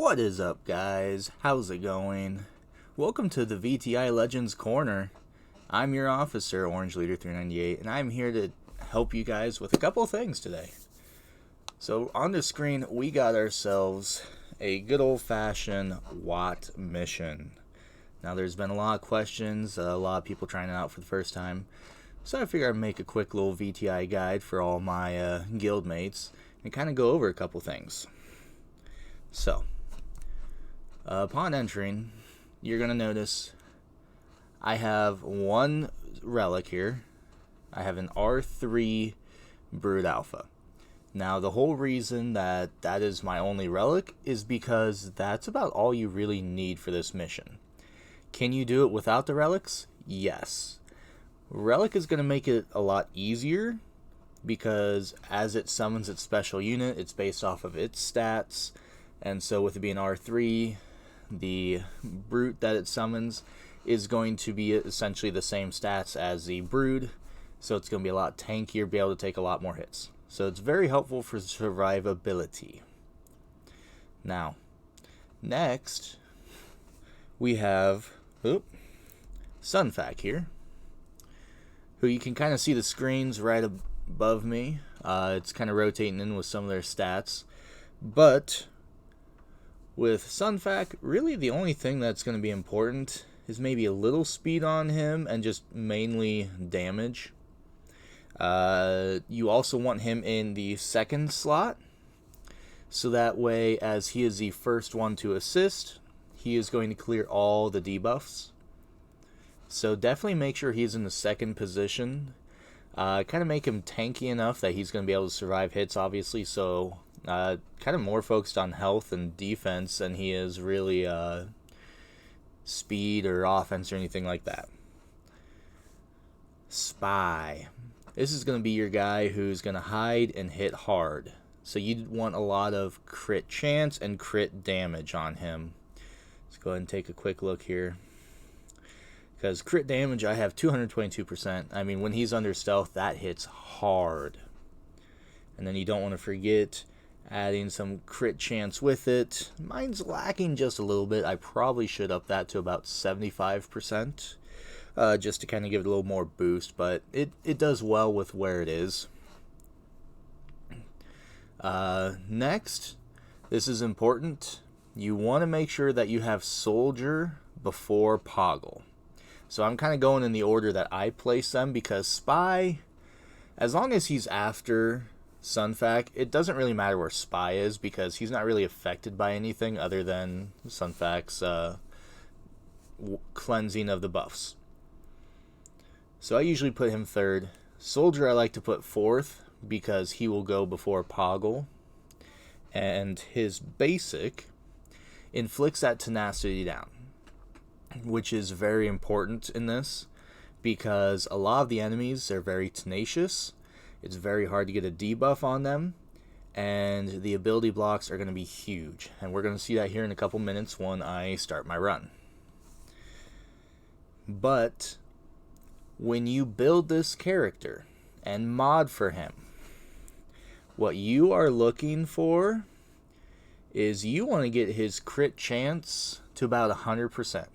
What is up, guys? How's it going? Welcome to the VTI Legends Corner. I'm your officer, Orange Leader 398, and I'm here to help you guys with a couple of things today. So on the screen, we got ourselves a good old-fashioned Wat mission. Now, there's been a lot of questions, a lot of people trying it out for the first time, so I figured I'd make a quick little VTI guide for all my guild mates and kind of go over a couple things. So, upon entering, you're going to notice I have one relic here. I have an R3 Brood Alpha. Now, the whole reason that is my only relic is because that's about all you really need for this mission. Can you do it without the relics? Yes. Relic is going to make it a lot easier because as it summons its special unit, it's based off of its stats. And so with it being R3, the brute that it summons is going to be essentially the same stats as the brood. So it's going to be a lot tankier, be able to take a lot more hits. So it's very helpful for survivability. Now, next, we have Sunfac here, who you can kind of see the screens right above me. It's kind of rotating in with some of their stats. But with Sunfac, really the only thing that's going to be important is maybe a little speed on him and just mainly damage. You also want him in the second slot, so that way as he is the first one to assist, he is going to clear all the debuffs. So definitely make sure he's in the second position. Kind of make him tanky enough that he's going to be able to survive hits, obviously, so kind of more focused on health and defense than he is really speed or offense or anything like that. Spy. This is going to be your guy who's going to hide and hit hard. So you want a lot of crit chance and crit damage on him. Let's go ahead and take a quick look here. Because crit damage, I have 222%. I mean, when he's under stealth, that hits hard. And then you don't want to forget adding some crit chance with it. Mine's lacking just a little bit. I probably should up that to about 75%. Just to kind of give it a little more boost, but it does well with where it is. Next, this is important. You want to make sure that you have Soldier before Poggle. So I'm kind of going in the order that I place them, because Spy, as long as he's after Sunfac, it doesn't really matter where Spy is, because he's not really affected by anything other than Sunfac's cleansing of the buffs. So I usually put him third. Soldier I like to put fourth, because he will go before Poggle. And his basic inflicts that tenacity down, which is very important in this, because a lot of the enemies are very tenacious. It's very hard to get a debuff on them, and the ability blocks are going to be huge. And we're going to see that here in a couple minutes when I start my run. But when you build this character and mod for him, what you are looking for is you want to get his crit chance to about 100%.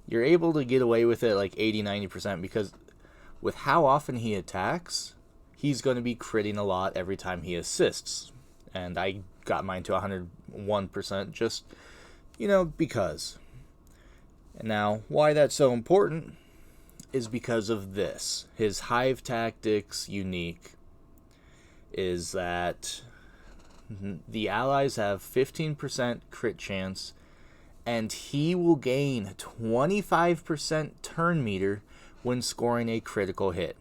You're able to get away with it like 80-90%, because with how often he attacks, he's going to be critting a lot every time he assists. And I got mine to 101% just, because. And now, why that's so important is because of this. His Hive Tactics unique is that the allies have 15% crit chance, and he will gain 25% turn meter when scoring a critical hit.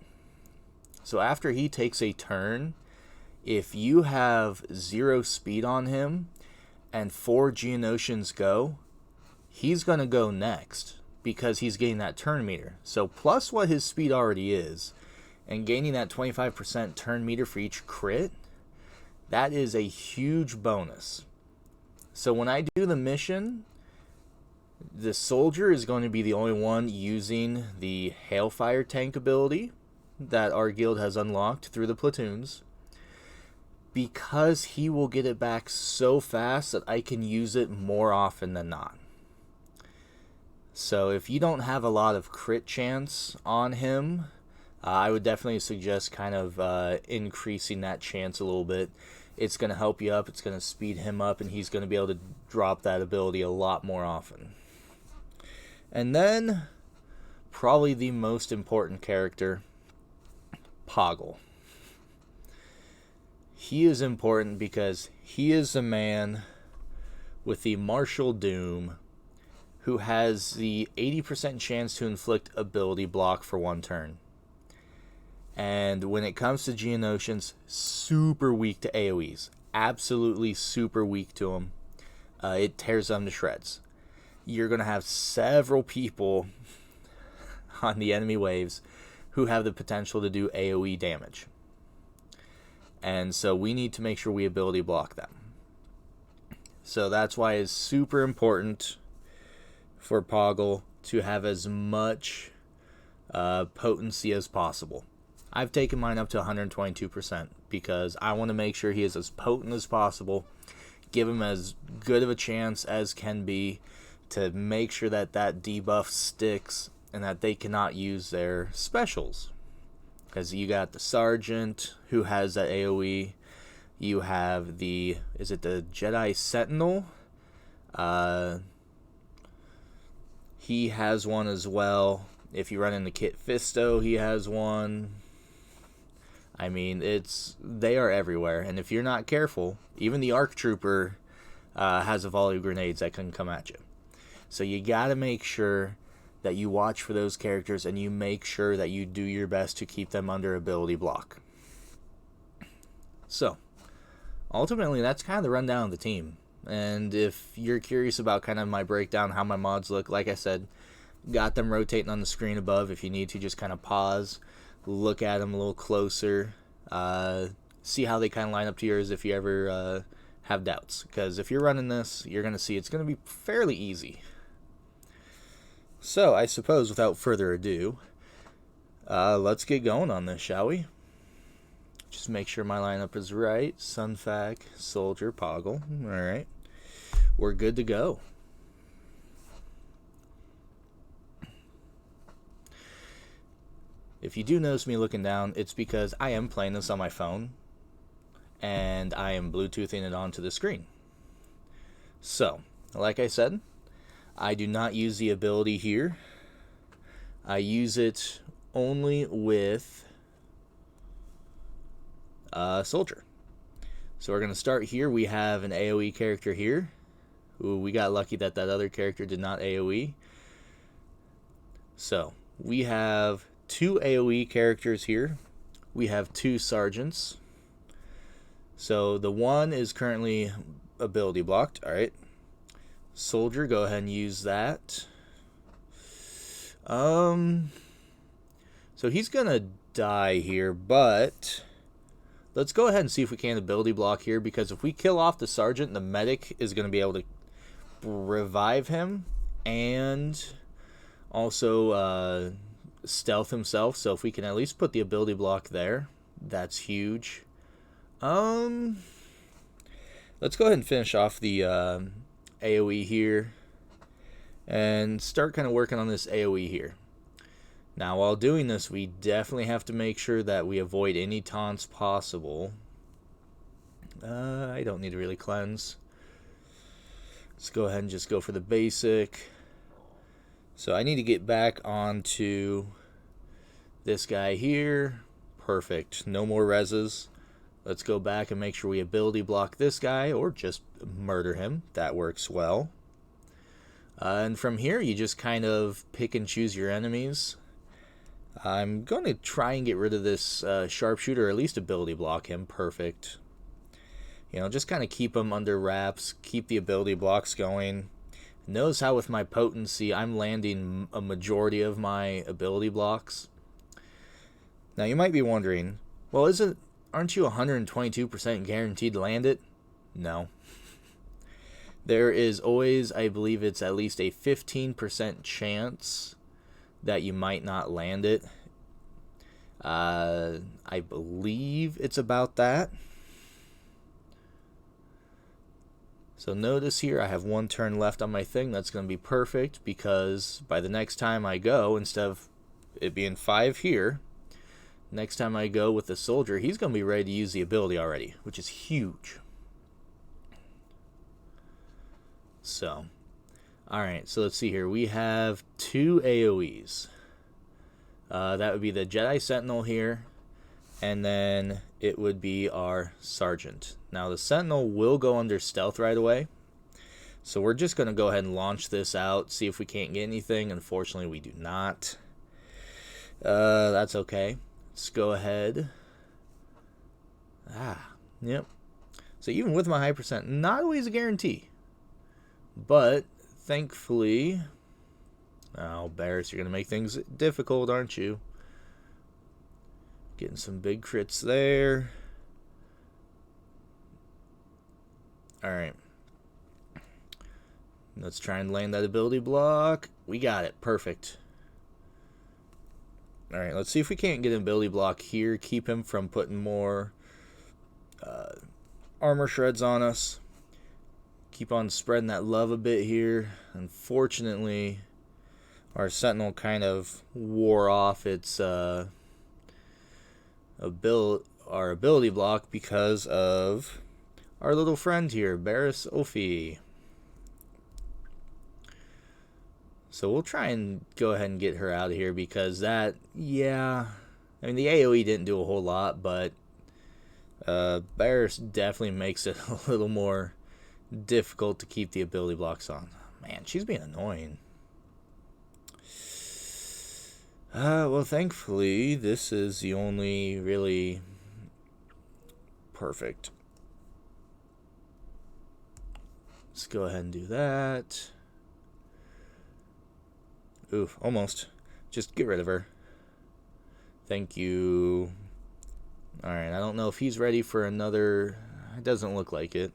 So after he takes a turn, if you have 0 speed on him and 4 Geonosians go, he's going to go next, because he's getting that turn meter. So plus what his speed already is, and gaining that 25% turn meter for each crit, that is a huge bonus. So when I do the mission, the Soldier is going to be the only one using the Hailfire tank ability that our guild has unlocked through the platoons. because he will get it back so fast that I can use it more often than not. So if you don't have a lot of crit chance on him, I would definitely suggest kind of increasing that chance a little bit. It's going to help you up, it's going to speed him up, and he's going to be able to drop that ability a lot more often. And then, probably the most important character, Poggle. He is important because he is the man with the Martial Doom who has the 80% chance to inflict ability block for 1 turn. And when it comes to Geonosians, super weak to AoEs. Absolutely super weak to them. It tears them to shreds. You're going to have several people on the enemy waves who have the potential to do AoE damage. And so we need to make sure we ability block them. So that's why it's super important for Poggle to have as much potency as possible. I've taken mine up to 122% because I want to make sure he is as potent as possible, give him as good of a chance as can be to make sure that that debuff sticks and that they cannot use their specials. Because you got the Sergeant who has that AoE, you have the, is it the Jedi Sentinel? He has one as well. If you run into Kit Fisto, he has one. I mean, they are everywhere, and if you're not careful, even the ARC Trooper has a volley of grenades that can come at you. So you gotta make sure that you watch for those characters, and you make sure that you do your best to keep them under ability block. So, ultimately, that's kind of the rundown of the team. And if you're curious about kind of my breakdown, how my mods look, like I said, got them rotating on the screen above. If you need to, just kind of pause, look at them a little closer, see how they kind of line up to yours if you ever have doubts. Because if you're running this, you're going to see it's going to be fairly easy. So, I suppose without further ado, let's get going on this, shall we? Just make sure my lineup is right. Sunfac, Soldier, Poggle. Alright. We're good to go. If you do notice me looking down, it's because I am playing this on my phone, and I am Bluetoothing it onto the screen. So, like I said, I do not use the ability here. I use it only with Soldier. So we're going to start here. We have an AoE character here. Ooh, we got lucky that that other character did not AoE. So we have 2 AoE characters here. We have 2 sergeants. So the one is currently ability blocked. Alright. Soldier, go ahead and use that. So he's going to die here, but let's go ahead and see if we can ability block here, because if we kill off the sergeant, the medic is going to be able to revive him and also stealth himself. So if we can at least put the ability block there, that's huge. Let's go ahead and finish off the AoE here and start kind of working on this AoE here. Now, while doing this, we definitely have to make sure that we avoid any taunts possible. I don't need to really cleanse. Let's go ahead and just go for the basic. So I need to get back onto this guy here. Perfect. No more reses. Let's go back and make sure we ability block this guy, or just murder him. That works well. And from here, you just kind of pick and choose your enemies. I'm going to try and get rid of this sharpshooter, or at least ability block him. Perfect. You know, just kind of keep him under wraps, keep the ability blocks going. Notice how with my potency, I'm landing a majority of my ability blocks. Now, you might be wondering, well, aren't you 122% guaranteed to land it? No. There is always, I believe it's at least a 15% chance that you might not land it. I believe it's about that. So notice here I have 1 turn left on my thing. That's going to be perfect because by the next time I go, instead of it being 5 here, next time I go with the soldier, he's going to be ready to use the ability already, which is huge. So, alright, so let's see here. We have 2 AoEs. That would be the Jedi Sentinel here, and then it would be our Sergeant. Now the Sentinel will go under stealth right away, so we're just going to go ahead and launch this out, see if we can't get anything. Unfortunately, we do not. That's okay. Let's go ahead. Yep. So even with my high percent, not always a guarantee. But thankfully, oh, Barris, you're going to make things difficult, aren't you? Getting some big crits there. Alright. Let's try and land that ability block. We got it. Perfect. Alright, let's see if we can't get an ability block here. Keep him from putting more armor shreds on us. Keep on spreading that love a bit here. Unfortunately, our Sentinel kind of wore off its ability block because of our little friend here, Barris Ophi. So we'll try and go ahead and get her out of here because that, yeah, I mean the AoE didn't do a whole lot, but Barris definitely makes it a little more difficult to keep the ability blocks on. Man, she's being annoying. Well, thankfully, this is the only really perfect. Let's go ahead and do that. Oof, almost. Just get rid of her. Thank you. Alright, I don't know if he's ready for another. It doesn't look like it.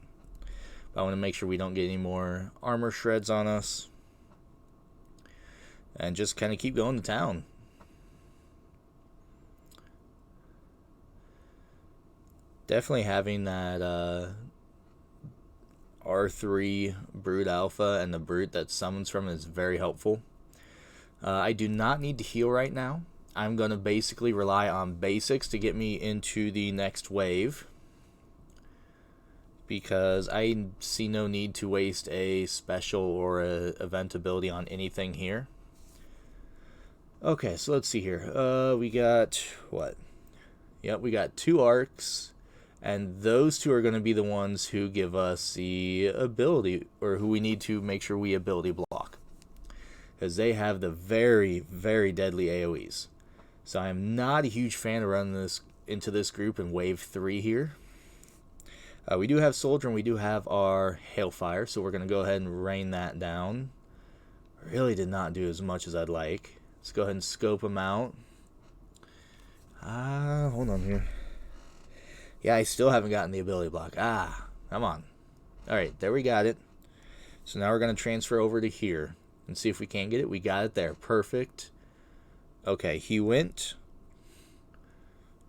But I want to make sure we don't get any more armor shreds on us. And just kind of keep going to town. Definitely having that R3 Brute Alpha and the Brute that summons from is very helpful. I do not need to heal right now. I'm going to basically rely on basics to get me into the next wave, because I see no need to waste a special or a event ability on anything here. Okay, so let's see here. We got what? Yep, we got 2 arcs, and those 2 are going to be the ones who give us the ability, or who we need to make sure we ability block, because they have the very, very deadly AoEs. So I'm not a huge fan of running this into this group in wave 3 here. We do have Soldier and we do have our Hailfire, so we're going to go ahead and rain that down. Really did not do as much as I'd like. Let's go ahead and scope them out. Hold on here. Yeah, I still haven't gotten the ability block. Come on. Alright, there we got it. So now we're going to transfer over to here and see if we can get it. We got it there. Perfect. Okay, he went.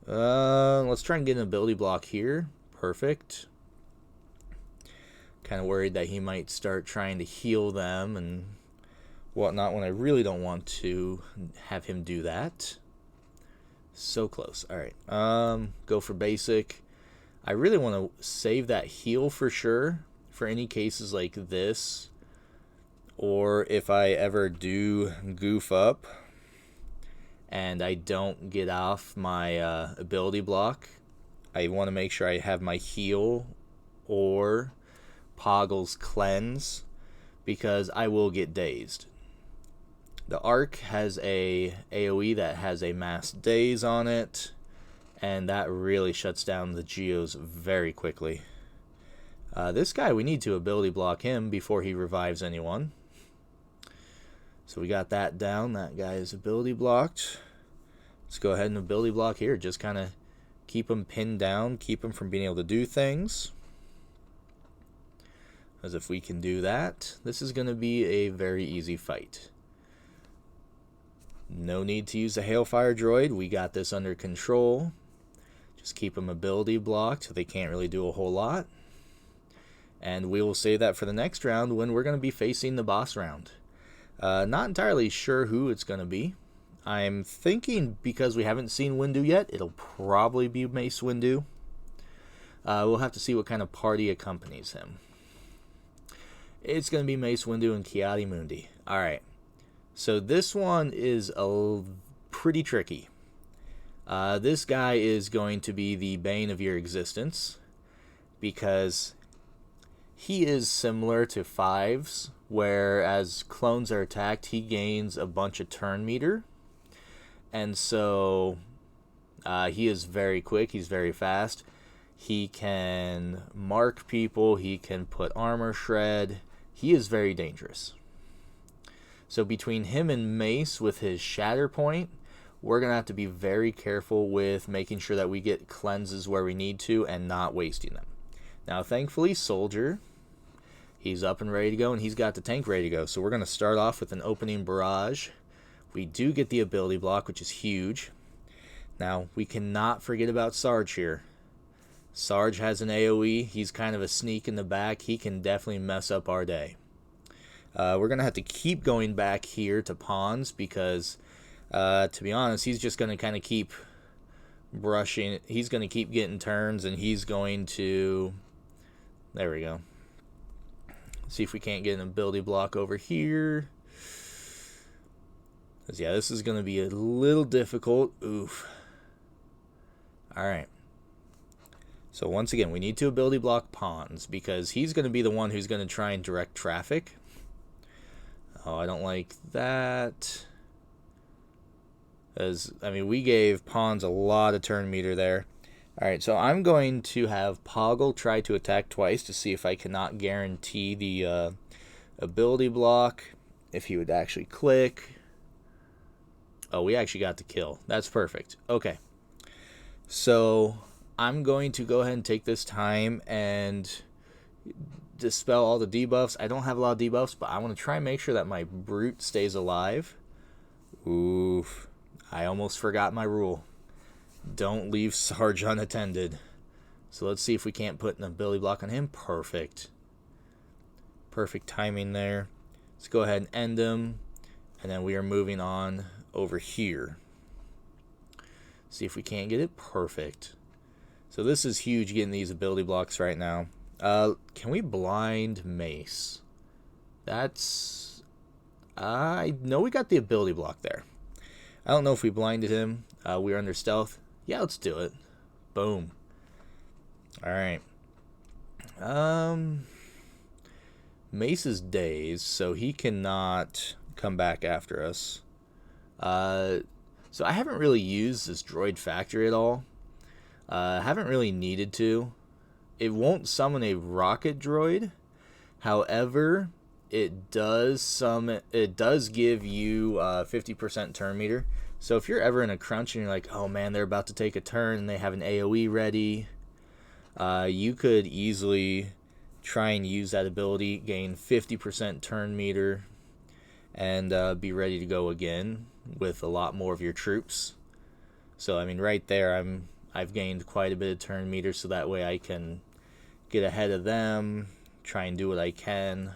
Let's try and get an ability block here. Perfect. Kind of worried that he might start trying to heal them and whatnot when I really don't want to have him do that. So close. Alright. Go for basic. I really want to save that heal for sure for any cases like this, or if I ever do goof up and I don't get off my ability block. I want to make sure I have my heal or Poggle's cleanse, because I will get dazed. The Arc has a AoE that has a mass daze on it, and that really shuts down the Geos very quickly. This guy, we need to ability block him before he revives anyone. So we got that down. That guy is ability blocked. Let's go ahead and ability block here. Just kind of keep him pinned down, keep him from being able to do things. As if we can do that, this is going to be a very easy fight. No need to use the Hailfire droid. We got this under control. Just keep them ability blocked so they can't really do a whole lot. And we will save that for the next round when we're going to be facing the boss round. Not entirely sure who it's going to be. I'm thinking because we haven't seen Windu yet, it'll probably be Mace Windu. We'll have to see what kind of party accompanies him. It's going to be Mace Windu and Ki-Adi-Mundi. Alright, so this one is pretty tricky. This guy is going to be the bane of your existence, because he is similar to Fives, where as clones are attacked, he gains a bunch of turn meter. And so he is very quick, he's very fast. He can mark people, he can put armor shred. He is very dangerous. So between him and Mace with his Shatter Point, we're going to have to be very careful with making sure that we get cleanses where we need to and not wasting them. Now, thankfully, Soldier, he's up and ready to go, and he's got the tank ready to go. So we're going to start off with an opening barrage. We do get the ability block, which is huge. Now, we cannot forget about Sarge here. Sarge has an AoE. He's kind of a sneak in the back. He can definitely mess up our day. We're going to have to keep going back here to Pawns because, to be honest, he's just going to kind of keep brushing. He's going to keep getting turns, and he's going to... There we go. See if we can't get an ability block over here. Yeah, this is going to be a little difficult. Oof. Alright. So once again, we need to ability block Pawns, because he's going to be the one who's going to try and direct traffic. Oh, I don't like that. I mean, we gave Pawns a lot of turn meter there. Alright, so I'm going to have Poggle try to attack twice to see if I cannot guarantee the ability block. If he would actually click. Oh, we actually got the kill. That's perfect. Okay. So I'm going to go ahead and take this time and dispel all the debuffs. I don't have a lot of debuffs, but I want to try and make sure that my Brute stays alive. Oof. I almost forgot my rule. Don't leave Sarge unattended. So let's see if we can't put an ability block on him. Perfect. Perfect timing there. Let's go ahead and end him. And then we are moving on over here. See if we can't get it. Perfect. So this is huge, getting these ability blocks right now. Can we blind Mace? That's... I know we got the ability block there. I don't know if we blinded him. We were under stealth. Yeah, let's do it. Boom. Alright. Mace is dazed, so he cannot come back after us. So I haven't really used this droid factory at all. Haven't really needed to. It won't summon a rocket droid. However, it does give you 50% turn meter. So if you're ever in a crunch and you're like, oh man, they're about to take a turn and they have an AoE ready, you could easily try and use that ability, gain 50% turn meter, and be ready to go again with a lot more of your troops. So I mean, right there, I've gained quite a bit of turn meter, so that way I can get ahead of them, try and do what I can.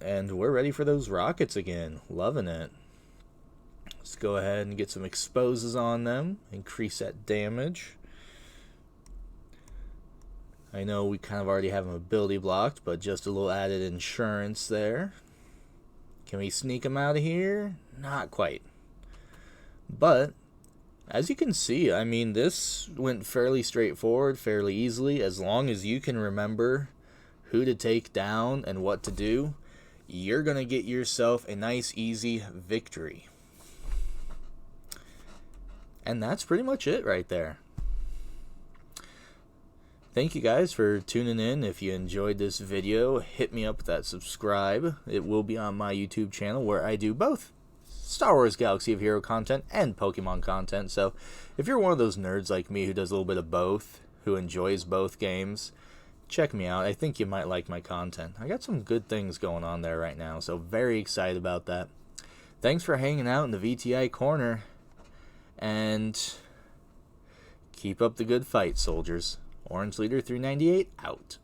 And we're ready for those rockets again. Loving it. Let's go ahead and get some exposes on them. Increase that damage. I know we kind of already have them ability blocked, but just a little added insurance there. Can we sneak them out of here? Not quite. But as you can see, I mean, this went fairly straightforward, fairly easily. As long as you can remember who to take down and what to do, you're going to get yourself a nice, easy victory. And that's pretty much it right there. Thank you guys for tuning in. If you enjoyed this video, hit me up with that subscribe. It will be on my YouTube channel where I do both Star Wars Galaxy of Hero content and Pokemon content. So if you're one of those nerds like me who does a little bit of both, who enjoys both games, check me out. I think you might like my content. I got some good things going on there right now, so very excited about that. Thanks for hanging out in the VTI Corner, and keep up the good fight, soldiers. Orange Leader 398 out.